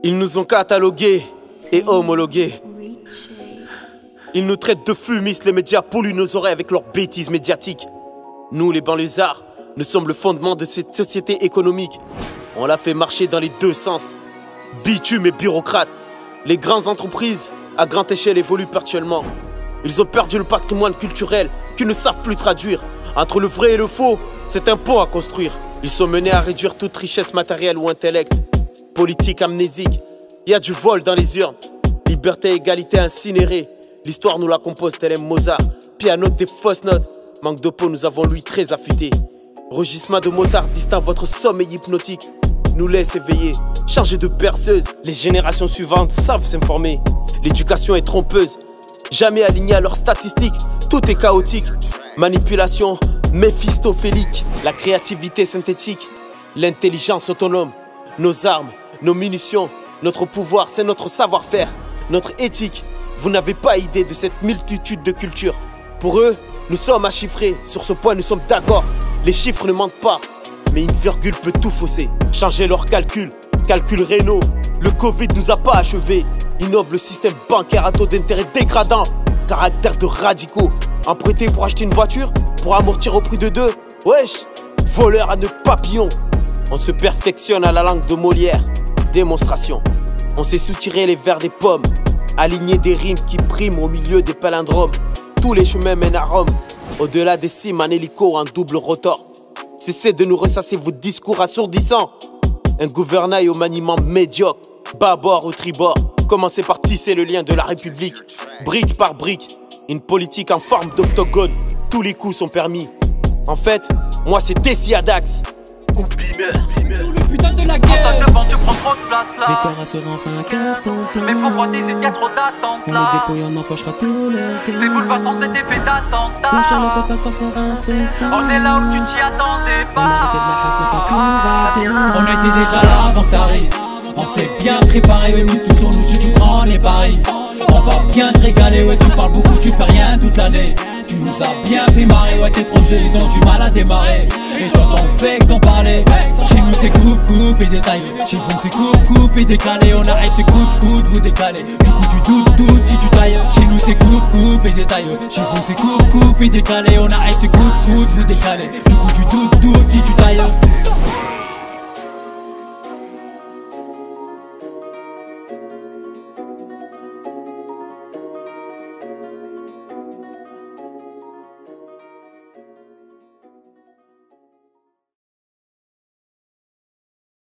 Ils nous ont catalogués et homologués. Ils nous traitent de fumistes, les médias polluent nos oreilles avec leurs bêtises médiatiques. Nous, les banlieusards, nous sommes le fondement de cette société économique. On l'a fait marcher dans les deux sens. Bitume et bureaucrates. Les grandes entreprises, à grande échelle, évoluent perpétuellement. Ils ont perdu le patrimoine culturel qu'ils ne savent plus traduire. Entre le vrai et le faux, c'est un pont à construire. Ils sont menés à réduire toute richesse matérielle ou intellect. Politique amnésique, il y a du vol dans les urnes. Liberté et égalité incinérées. L'histoire nous la compose tel un Mozart. Piano des fausses notes. Manque de peau, nous avons l'ouïe très affûté. Rugissement de motard distinct votre sommeil hypnotique. Nous laisse éveiller, chargés de berceuses. Les générations suivantes savent s'informer. L'éducation est trompeuse, jamais alignée à leurs statistiques. Tout est chaotique. Manipulation méphistophélique. La créativité synthétique. L'intelligence autonome. Nos armes, nos munitions. Notre pouvoir, c'est notre savoir-faire. Notre éthique. Vous n'avez pas idée de cette multitude de cultures. Pour eux, nous sommes à chiffrer. Sur ce point, nous sommes d'accord. Les chiffres ne mentent pas. Mais une virgule peut tout fausser. Changer leurs calculs. Calculs rénaux. Le Covid nous a pas achevés. Innove le système bancaire à taux d'intérêt dégradant. Caractère de radicaux. Emprunter pour acheter une voiture. Pour amortir au prix de deux. Wesh. Voleur à nœud papillon. On se perfectionne à la langue de Molière. Démonstration. On sait soutirer les vers des pommes. Aligner des rimes qui priment au milieu des palindromes. Tous les chemins mènent à Rome. Au-delà des cimes, en hélico ou en double rotor. Cessez de nous ressasser vos discours assourdissants. Un gouvernail au maniement médiocre. Bâbord ou tribord. Commencez par tisser le lien de la République. Brique par brique. Une politique en forme d'octogone. Tous les coups sont permis. En fait, moi c'est Tessie Adax. Ou Bimer. Pour le putain de la guerre. En tant que bande, tu prends trop de place là. Décor sera enfin un carton plein. Mais faut prendre des idées, y a trop d'attentes On là. les dépouille, on empochera tout leur cœur. C'est boulevard sans cet effet d'attentat. Ton Charles Papa quand sera un festin. On est là où tu t'y attendais On a arrêté de la race, mais quand tout va bien. On était déjà là avant que t'arrives. On s'est bien préparé, ouais, mise tout sur nous si tu prends les paris. On va bien te régaler, ouais, tu parles beaucoup, tu fais rien toute l'année. Tu nous as bien fait marrer, ouais, tes projets ils ont du mal à démarrer. Et toi t'en fais que t'en parler. Chez nous c'est coupe et détaillé. Chez vous c'est coupe et décalé. On arrive c'est coupe, vous décalez. Du coup tu doutes, si tu tailles. Chez nous c'est coupe et détaillé. Chez vous c'est coupe et décalé. On arrive c'est coupe, vous décalez. Du coup tu doutes, si tu tailles.